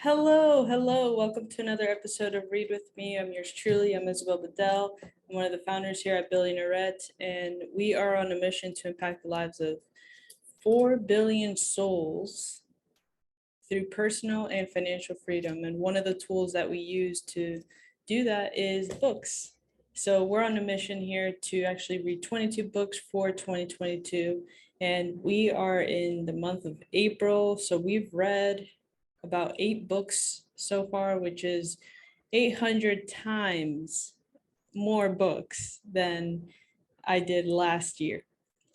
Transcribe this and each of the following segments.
Hello, hello. Welcome to another episode of Read With Me. I'm yours truly. I'm Isabel Badell. I'm one of the founders here at Billionairette, and we are on a mission to impact the lives of 4 billion souls through personal and financial freedom. And one of the tools that we use to do that is books. So we're on a mission here to actually read 22 books for 2022. And we are in the month of April. So we've read about 8 books so far, which is 800 times more books than I did last year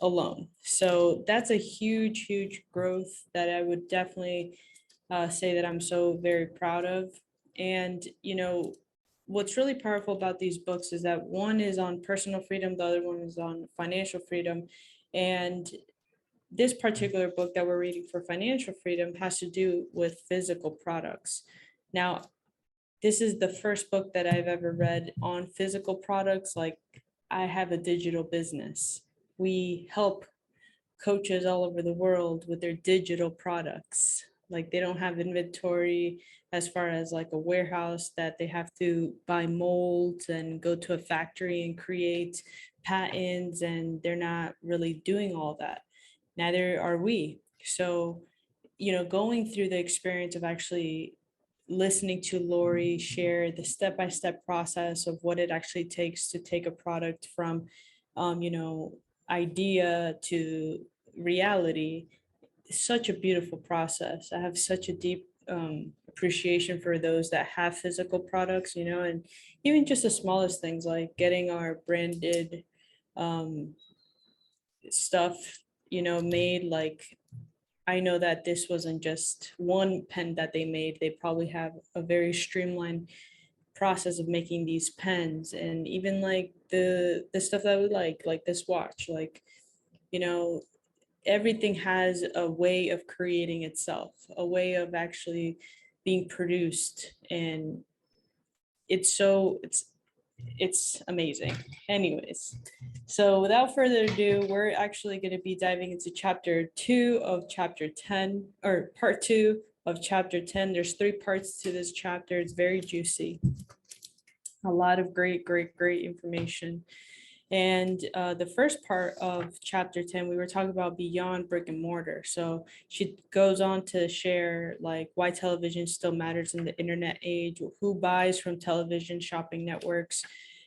alone. So that's a huge, huge growth that I would definitely say that I'm so very proud of. And, what's really powerful about these books is that one is on personal freedom, the other one is on financial freedom. And this particular book that we're reading for financial freedom has to do with physical products. Now, this is the first book that I've ever read on physical products. Like, I have a digital business. We help coaches all over the world with their digital products. Like, they don't have inventory as far as like a warehouse that they have to buy molds and go to a factory and create patents, and they're not really doing all that. Neither are we. So, going through the experience of actually listening to Lori share the step-by-step process of what it actually takes to take a product from, idea to reality, such a beautiful process. I have such a deep appreciation for those that have physical products, and even just the smallest things like getting our branded um, stuff, made. Like, I know that this wasn't just one pen that they made. They probably have a very streamlined process of making these pens, and even like the stuff that we like this watch, like, you know, everything has a way of creating itself, a way of actually being produced, and it's amazing. Anyways, so without further ado, we're actually going to be diving into chapter 2 of chapter 10, or part 2 of chapter 10. There's 3 parts to this chapter. It's very juicy. A lot of great information. And the first part of chapter 10, we were talking about beyond brick and mortar. So she goes on to share like why television still matters in the internet age, who buys from television shopping networks,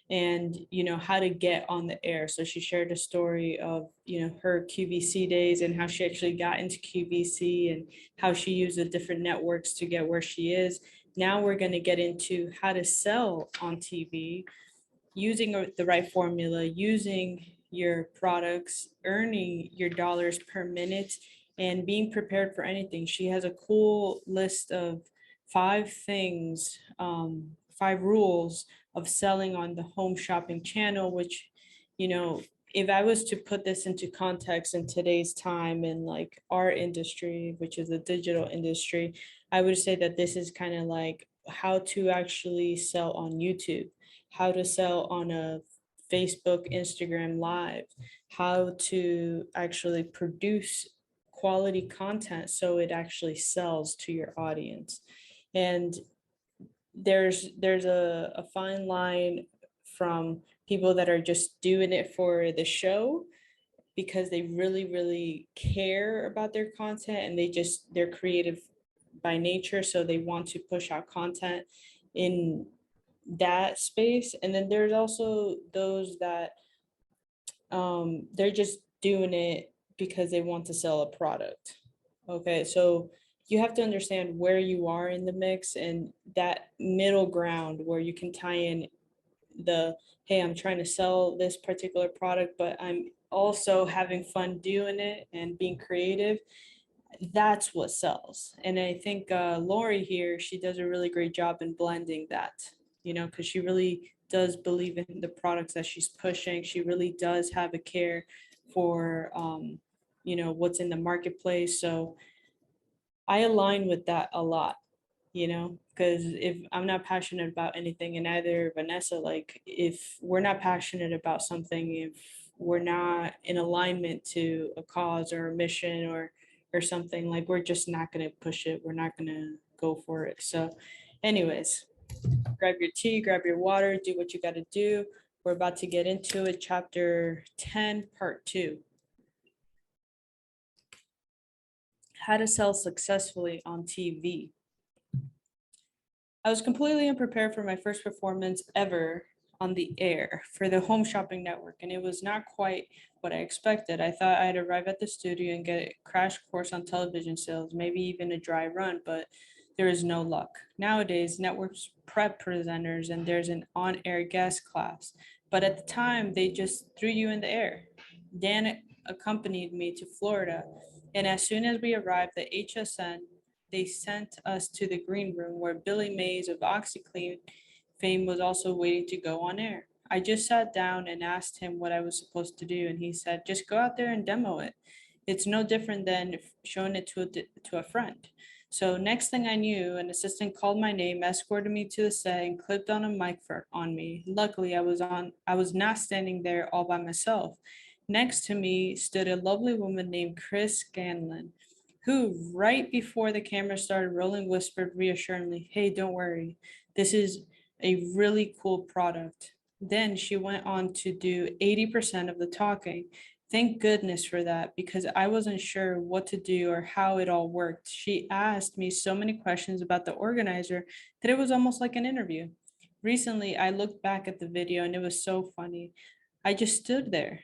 and how to get on the air. So she shared a story of her QVC days and how she actually got into QVC and how she used the different networks to get where she is. Now we're going to get into how to sell on TV using the right formula, using your products, earning your dollars per minute, and being prepared for anything. She has a cool list of 5 things, 5 rules of selling on the home shopping channel, which, if I was to put this into context in today's time in like our industry, which is the digital industry, I would say that this is kind of like how to actually sell on YouTube, how to sell on a Facebook, Instagram Live, how to actually produce quality content so it actually sells to your audience. And there's a fine line from people that are just doing it for the show because they really care about their content, and they're creative by nature, so they want to push out content in that space. And then there's also those that they're just doing it because they want to sell a product. Okay, so you have to understand where you are in the mix and that middle ground where you can tie in the, hey, I'm trying to sell this particular product, but I'm also having fun doing it and being creative. That's what sells. And I think Lori here, she does a really great job in blending that, because she really does believe in the products that she's pushing. She really does have a care for, what's in the marketplace. So I align with that a lot, because if I'm not passionate about anything, and either Vanessa, like if we're not passionate about something, if we're not in alignment to a cause or a mission or something, like we're just not going to push it. We're not going to go for it. So anyways, grab your tea, grab your water, do what you got to do. We're about to get into it. Chapter 10, part 2. How to sell successfully on TV. I was completely unprepared for my first performance ever on the air for the Home Shopping Network, and it was not quite what I expected. I thought I'd arrive at the studio and get a crash course on television sales, maybe even a dry run, but there is no luck. Nowadays, networks prep presenters and there's an on-air guest class, but at the time, they just threw you in the air. Dan accompanied me to Florida, and as soon as we arrived at HSN, they sent us to the green room where Billy Mays of OxyClean fame was also waiting to go on air. I just sat down and asked him what I was supposed to do, and he said, just go out there and demo it. It's no different than showing it to a friend. So next thing I knew, an assistant called my name, escorted me to the set, and clipped on a mic on me. Luckily, I was not standing there all by myself. Next to me stood a lovely woman named Chris Scanlon, who, right before the camera started rolling, whispered reassuringly, hey, don't worry, this is a really cool product. Then she went on to do 80% of the talking. Thank goodness for that, because I wasn't sure what to do or how it all worked. She asked me so many questions about the organizer that it was almost like an interview. Recently, I looked back at the video and it was so funny. I just stood there,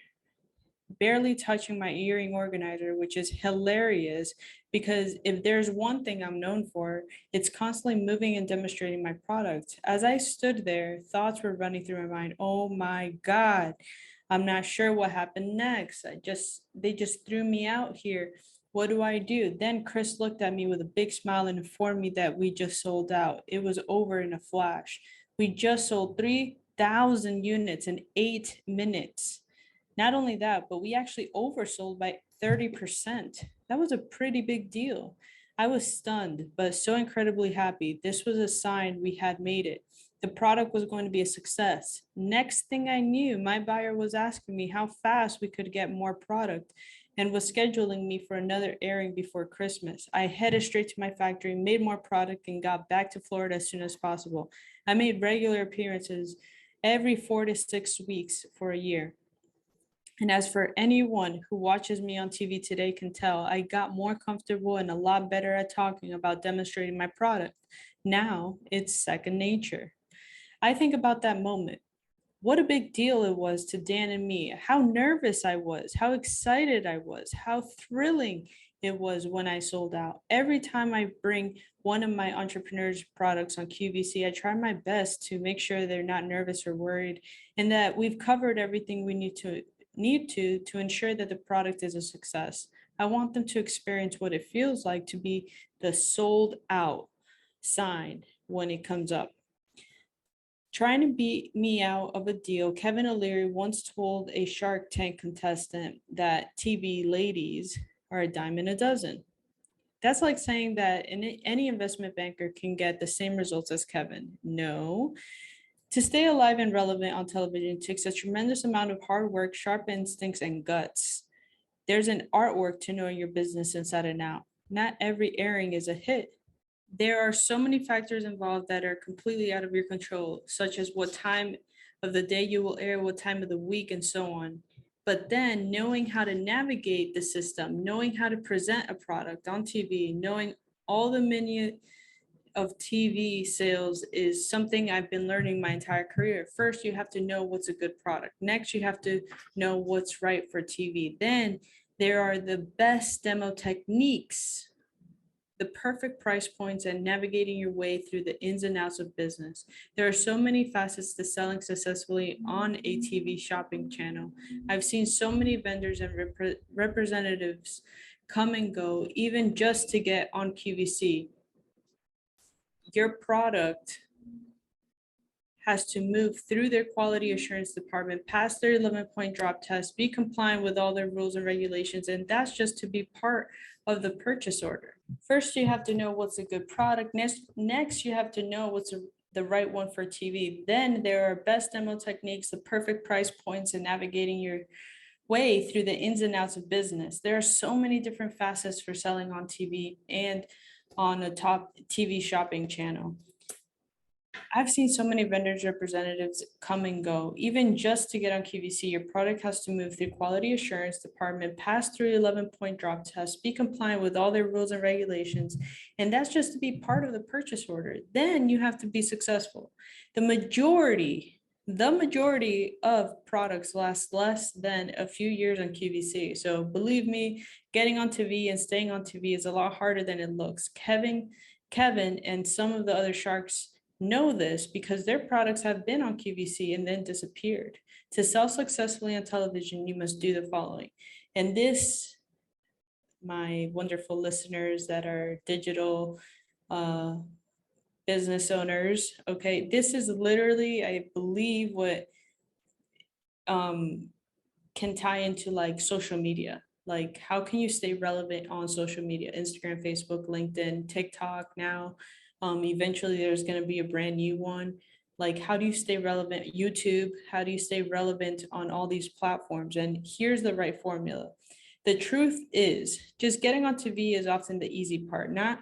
barely touching my earring organizer, which is hilarious because if there's one thing I'm known for, it's constantly moving and demonstrating my product. As I stood there, thoughts were running through my mind. Oh my God, I'm not sure what happened next. They just threw me out here. What do I do? Then Chris looked at me with a big smile and informed me that we just sold out. It was over in a flash. We just sold 3,000 units in 8 minutes. Not only that, but we actually oversold by 30%. That was a pretty big deal. I was stunned, but so incredibly happy. This was a sign we had made it. The product was going to be a success. Next thing I knew, my buyer was asking me how fast we could get more product and was scheduling me for another airing before Christmas. I headed straight to my factory, made more product, and got back to Florida as soon as possible. I made regular appearances every 4 to 6 weeks for a year. And as for anyone who watches me on TV today can tell, I got more comfortable and a lot better at talking about demonstrating my product. Now it's second nature. I think about that moment. What a big deal it was to Dan and me, how nervous I was, how excited I was, how thrilling it was when I sold out. Every time I bring one of my entrepreneurs' products on QVC, I try my best to make sure they're not nervous or worried and that we've covered everything we need to ensure that the product is a success. I want them to experience what it feels like to be the sold out sign when it comes up. Trying to beat me out of a deal, Kevin O'Leary once told a Shark Tank contestant that TV ladies are a dime a dozen. That's like saying that any investment banker can get the same results as Kevin. No. To stay alive and relevant on television takes a tremendous amount of hard work, sharp instincts, and guts. There's an artwork to knowing your business inside and out. Not every airing is a hit. There are so many factors involved that are completely out of your control, such as what time of the day you will air, what time of the week, and so on. But then knowing how to navigate the system, knowing how to present a product on TV, knowing all the menu of TV sales is something I've been learning my entire career. First, you have to know what's a good product. Next, you have to know what's right for TV. Then there are the best demo techniques, the perfect price points, and navigating your way through the ins and outs of business. There are so many facets to selling successfully on a TV shopping channel. I've seen so many vendors and representatives come and go, even just to get on QVC. Your product has to move through their quality assurance department, pass their 11-point drop test, be compliant with all their rules and regulations, and that's just to be part of the purchase order. First, you have to know what's a good product. Next, you have to know what's the right one for TV. Then there are best demo techniques, the perfect price points, and navigating your way through the ins and outs of business. There are so many different facets for selling on TV, and on a top TV shopping channel. I've seen so many vendors representatives come and go. Even just to get on QVC, your product has to move through quality assurance department, pass through 11-point drop test, be compliant with all their rules and regulations. And that's just to be part of the purchase order. Then you have to be successful. The majority of products last less than a few years on QVC. So believe me, getting on TV and staying on TV is a lot harder than it looks. Kevin and some of the other sharks know this because their products have been on QVC and then disappeared. To sell successfully on television, you must do the following. And this, my wonderful listeners that are digital business owners, okay, this is literally, I believe, what can tie into like social media. Like, how can you stay relevant on social media? Instagram, Facebook, LinkedIn, TikTok now. Eventually there's going to be a brand new one. Like, how do you stay relevant? YouTube, how do you stay relevant on all these platforms? And here's the right formula. The truth is, just getting on TV is often the easy part. No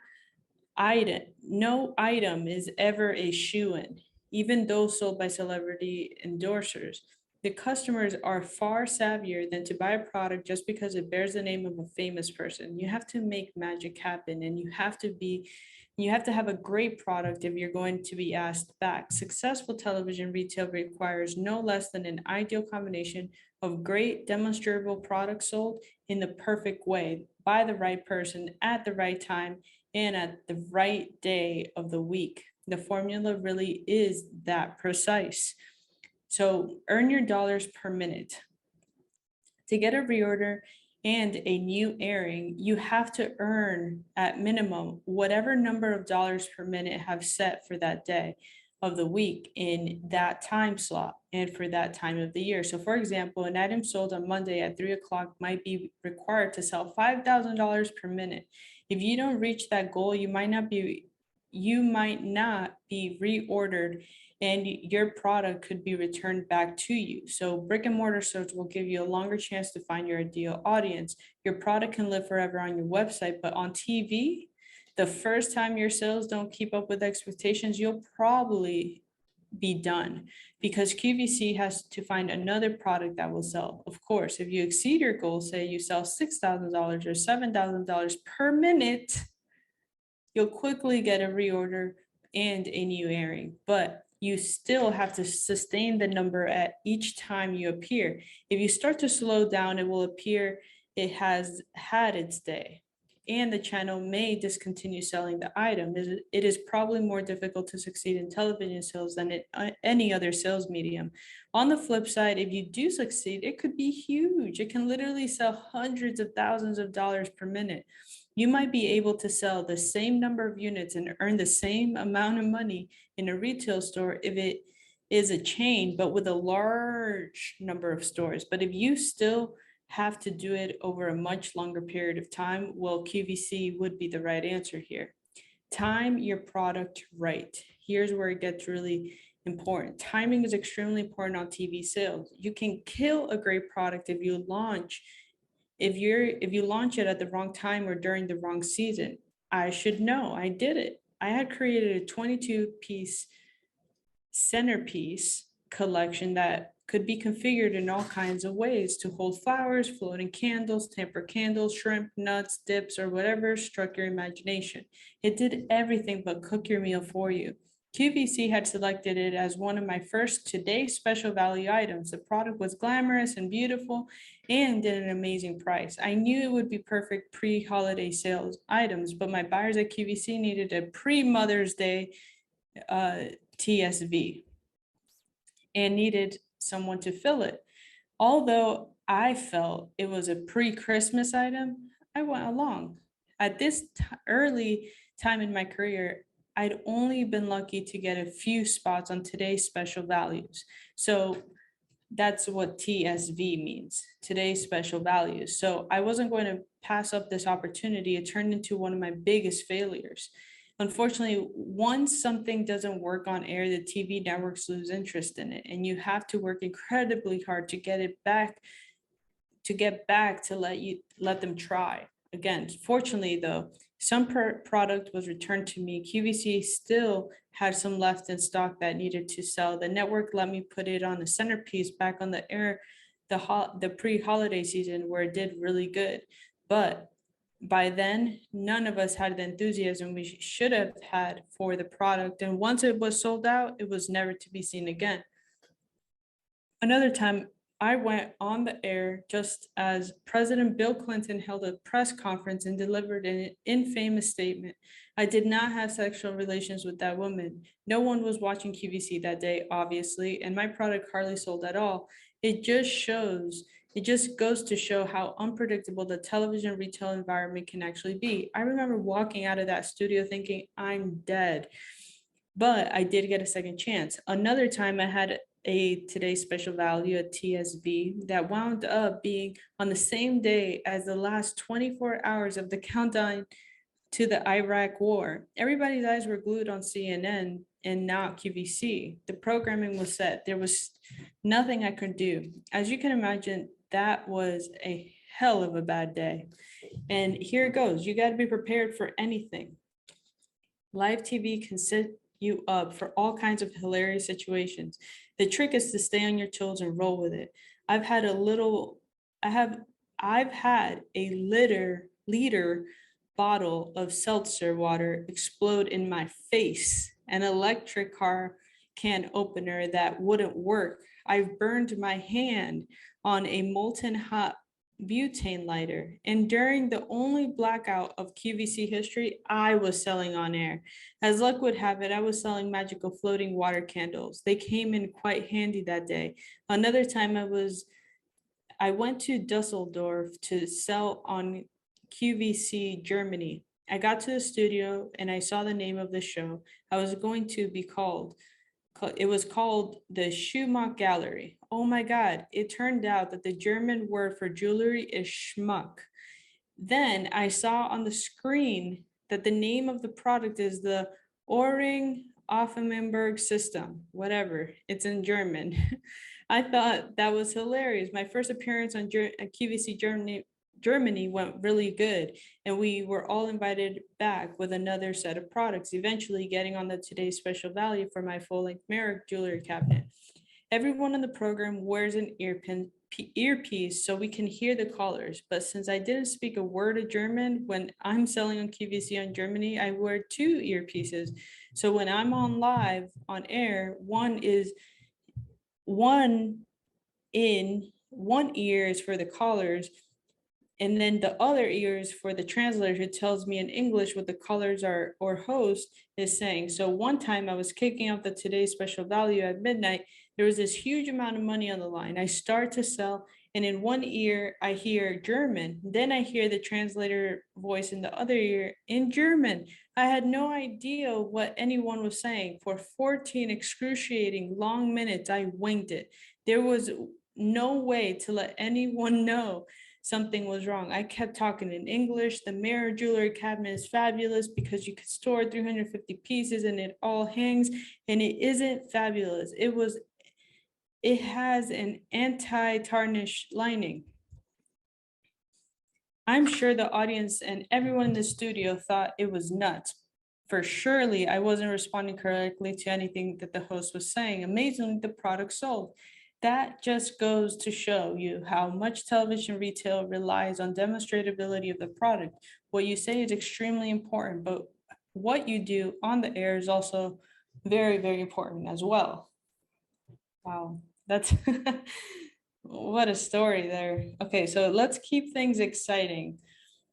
item is ever a shoo-in, even though sold by celebrity endorsers. The customers are far savvier than to buy a product just because it bears the name of a famous person. You have to make magic happen, and you have to have a great product if you're going to be asked back. Successful television retail requires no less than an ideal combination of great demonstrable products sold in the perfect way by the right person at the right time and at the right day of the week. The formula really is that precise. So earn your dollars per minute. To get a reorder and a new airing, you have to earn at minimum whatever number of dollars per minute have set for that day of the week in that time slot and for that time of the year. So for example, an item sold on Monday at 3 o'clock might be required to sell $5,000 per minute. If you don't reach that goal, you might not be reordered and your product could be returned back to you. So brick and mortar stores will give you a longer chance to find your ideal audience. Your product can live forever on your website, but on TV, the first time your sales don't keep up with expectations, you'll probably be done because QVC has to find another product that will sell. Of course, if you exceed your goal, say you sell $6,000 or $7,000 per minute, you'll quickly get a reorder and a new airing, but you still have to sustain the number at each time you appear. If you start to slow down, it will appear it has had its day, and the channel may discontinue selling the item. It is probably more difficult to succeed in television sales than in any other sales medium. On the flip side, if you do succeed, it could be huge. It can literally sell hundreds of thousands of dollars per minute. You might be able to sell the same number of units and earn the same amount of money in a retail store if it is a chain, but with a large number of stores. But if you still have to do it over a much longer period of time, well, QVC would be the right answer here. Time your product right. Here's where it gets really important. Timing is extremely important on TV sales. You can kill a great product if you launch it at the wrong time or during the wrong season. I should know, I did it. I had created a 22-piece centerpiece collection that could be configured in all kinds of ways to hold flowers, floating candles, tempered candles, shrimp, nuts, dips, or whatever struck your imagination. It did everything but cook your meal for you. QVC had selected it as one of my first today's special value items. The product was glamorous and beautiful and at an amazing price. I knew it would be perfect pre-holiday sales items, but my buyers at QVC needed a pre-Mother's Day TSV and needed someone to fill it. Although I felt it was a pre-Christmas item, I went along. At this early time in my career, I'd only been lucky to get a few spots on today's special values. So that's what TSV means, today's special values. So I wasn't going to pass up this opportunity. It turned into one of my biggest failures. Unfortunately, once something doesn't work on air, the TV networks lose interest in it, and you have to work incredibly hard to get it back, to let them try. Again, fortunately though, Some product was returned to me. QVC still had some left in stock that needed to sell. The network let me put it on the centerpiece back on the air the pre-holiday season where it did really good. But by then, none of us had the enthusiasm we should have had for the product. And once it was sold out, it was never to be seen again. Another time, I went on the air just as President Bill Clinton held a press conference and delivered an infamous statement. I did not have sexual relations with that woman. No one was watching QVC that day, obviously, and my product hardly sold at all. It just goes to show how unpredictable the television retail environment can actually be. I remember walking out of that studio thinking, I'm dead. But I did get a second chance. Another time I had a today's special value, a TSV, that wound up being on the same day as the last 24 hours of the countdown to the Iraq war. Everybody's eyes were glued on CNN and not QVC. The programming was set. There was nothing I could do. As you can imagine, that was a hell of a bad day. And here it goes. You got to be prepared for anything. Live TV can set you up for all kinds of hilarious situations. The trick is to stay on your toes and roll with it. I've had a liter bottle of seltzer water explode in my face, an electric car can opener that wouldn't work. I've burned my hand on a molten hot butane lighter. And during the only blackout of QVC history, I was selling on air. As luck would have it, I was selling magical floating water candles. They came in quite handy that day. Another time I went to Dusseldorf to sell on QVC Germany. I got to the studio and I saw the name of the show. I was going to be called. It was called the Schumacher Gallery. Oh my God, it turned out that the German word for jewelry is Schmuck. Then I saw on the screen that the name of the product is the Ohrring Offenberg system, whatever, it's in German. I thought that was hilarious. My first appearance on QVC Germany went really good, and we were all invited back with another set of products, eventually getting on the today's special value for my full-length mirror jewelry cabinet. Everyone in the program wears an earpiece so we can hear the callers, but since I didn't speak a word of German, when I'm selling on QVC on Germany, I wear two earpieces. So when I'm on live on air, one ear is for the callers, and then the other ear is for the translator who tells me in English what the callers are or host is saying. So one time I was kicking off the today's special value at midnight. There was this huge amount of money on the line. I start to sell, and in one ear I hear German. Then I hear the translator voice in the other ear in German. I had no idea what anyone was saying. For 14 excruciating long minutes, I winged it. There was no way to let anyone know something was wrong. I kept talking in English. The mirror jewelry cabinet is fabulous because you could store 350 pieces and it all hangs, and it isn't fabulous. It has an anti-tarnish lining. I'm sure the audience and everyone in the studio thought it was nuts. For surely I wasn't responding correctly to anything that the host was saying. Amazingly, the product sold. That just goes to show you how much television retail relies on demonstratability of the product. What you say is extremely important, but what you do on the air is also very, very important as well. Wow, that's what a story there. Okay, so let's keep things exciting.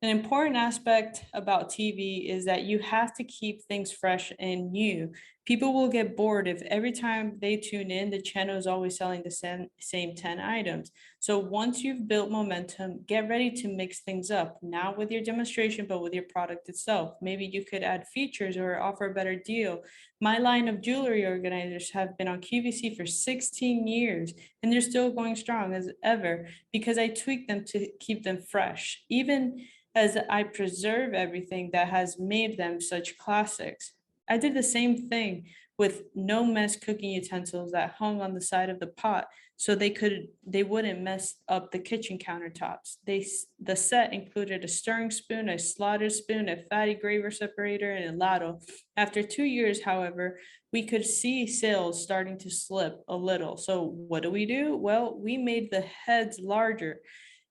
An important aspect about TV is that you have to keep things fresh and new. People will get bored if every time they tune in, the channel is always selling the same 10 items. So once you've built momentum, get ready to mix things up, not with your demonstration, but with your product itself. Maybe you could add features or offer a better deal. My line of jewelry organizers have been on QVC for 16 years, and they're still going strong as ever because I tweak them to keep them fresh, even as I preserve everything that has made them such classics. I did the same thing with no mess cooking utensils that hung on the side of the pot so they wouldn't mess up the kitchen countertops. The set included a stirring spoon, a slaughter spoon, a fatty graver separator, and a ladle. After 2 years, however, we could see sales starting to slip a little. So what do? Well, we made the heads larger.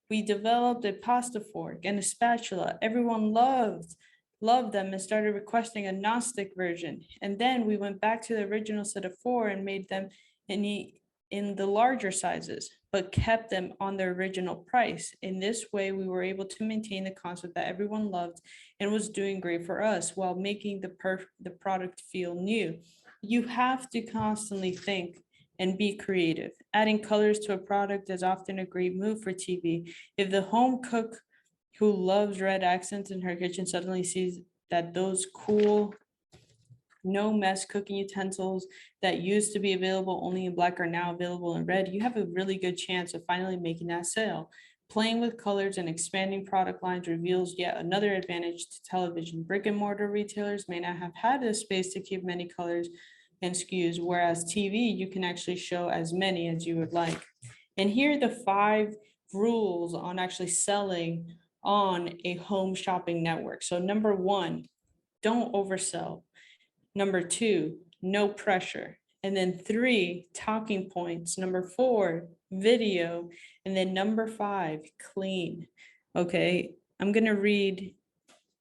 We developed a pasta fork and a spatula. Everyone loved them and started requesting a non-stick version. And then we went back to the original set of four and made them in the larger sizes, but kept them on their original price. In this way, we were able to maintain the concept that everyone loved and was doing great for us while making the product feel new. You have to constantly think and be creative. Adding colors to a product is often a great move for TV. If the home cook who loves red accents in her kitchen suddenly sees that those cool, no mess cooking utensils that used to be available only in black are now available in red, you have a really good chance of finally making that sale. Playing with colors and expanding product lines reveals yet another advantage to television. Brick and mortar retailers may not have had the space to keep many colors and SKUs, whereas TV, you can actually show as many as you would like. And here are the 5 rules on actually selling on a home shopping network. So number 1, don't oversell. Number 2, no pressure. And then 3, talking points. Number 4, video. And then number 5, clean. Okay, I'm gonna read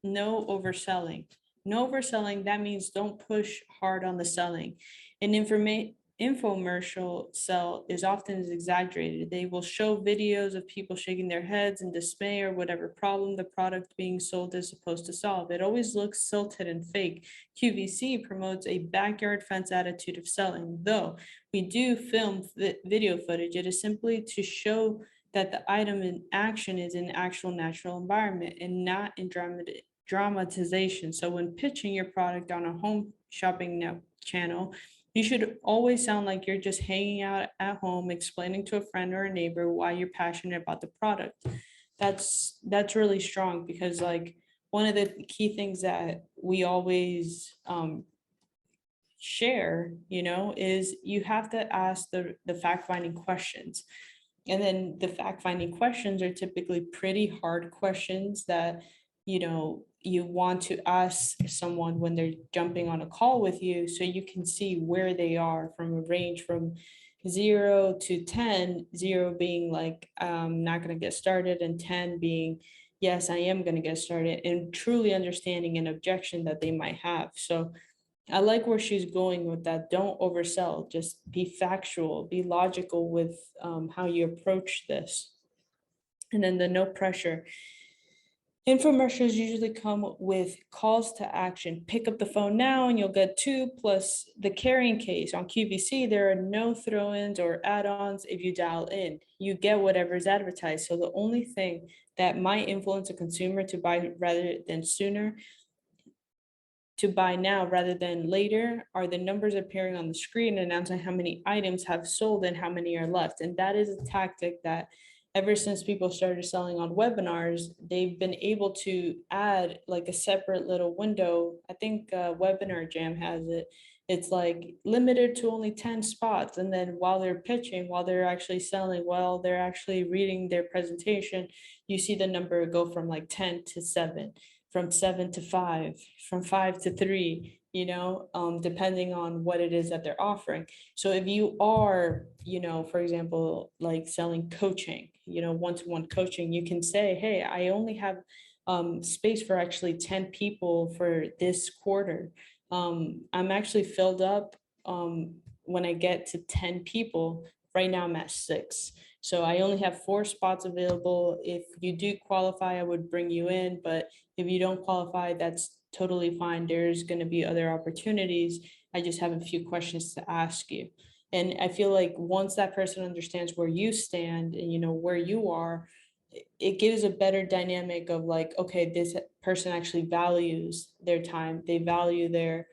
no overselling. No overselling, that means don't push hard on the selling. An infomercial sell is often exaggerated. They will show videos of people shaking their heads in dismay or whatever problem the product being sold is supposed to solve. It always looks silted and fake. QVC promotes a backyard fence attitude of selling. Though we do film video footage, it is simply to show that the item in action is in actual natural environment and not in dramatization. So when pitching your product on a home shopping channel, you should always sound like you're just hanging out at home, explaining to a friend or a neighbor why you're passionate about the product. That's really strong because like one of the key things that we always share, is you have to ask the fact-finding questions. And then the fact-finding questions are typically pretty hard questions that, you want to ask someone when they're jumping on a call with you, so you can see where they are from a range from 0 to 10, 0 being like, not going to get started, and 10 being, yes, I am going to get started, and truly understanding an objection that they might have. So I like where she's going with that. Don't oversell, just be factual, be logical with how you approach this. And then the no pressure. Infomercials usually come with calls to action. Pick up the phone now and you'll get 2 plus the carrying case. On QVC, there are no throw-ins or add-ons if you dial in. You get whatever is advertised. So the only thing that might influence a consumer to buy now rather than later are the numbers appearing on the screen announcing how many items have sold and how many are left. And that is a tactic that ever since people started selling on webinars, they've been able to add like a separate little window. I think Webinar Jam has it. It's like limited to only 10 spots. And then while they're pitching, while they're actually selling, while they're actually reading their presentation, you see the number go from like 10 to 7, from 7 to 5, from 5 to 3, depending on what it is that they're offering. So if you are, for example, like selling coaching, one-to-one coaching, you can say, hey, I only have space for actually 10 people for this quarter. I'm actually filled up when I get to 10 people. Right now I'm at 6. So I only have 4 spots available. If you do qualify, I would bring you in, but if you don't qualify, that's totally fine. There's going to be other opportunities. I just have a few questions to ask you. And I feel like once that person understands where you stand and where you are, it gives a better dynamic of like, okay, this person actually values their time. They value their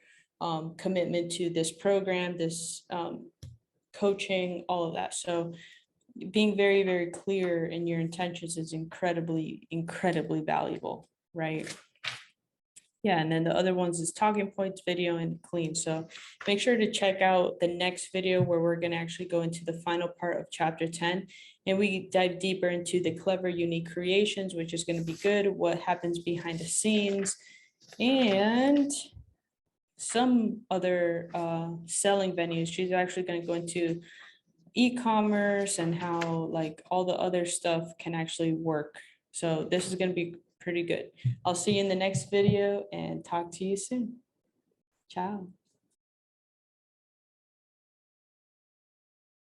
commitment to this program, this coaching, all of that. So being very, very clear in your intentions is incredibly, incredibly valuable, right? Yeah, and then the other ones is talking points, video, and clean. So make sure to check out the next video where we're going to actually go into the final part of chapter 10. And we dive deeper into the clever, unique creations, which is going to be good, what happens behind the scenes, and some other selling venues. She's actually going to go into e-commerce and how like all the other stuff can actually work. So this is going to be pretty good. I'll see you in the next video and talk to you soon. Ciao.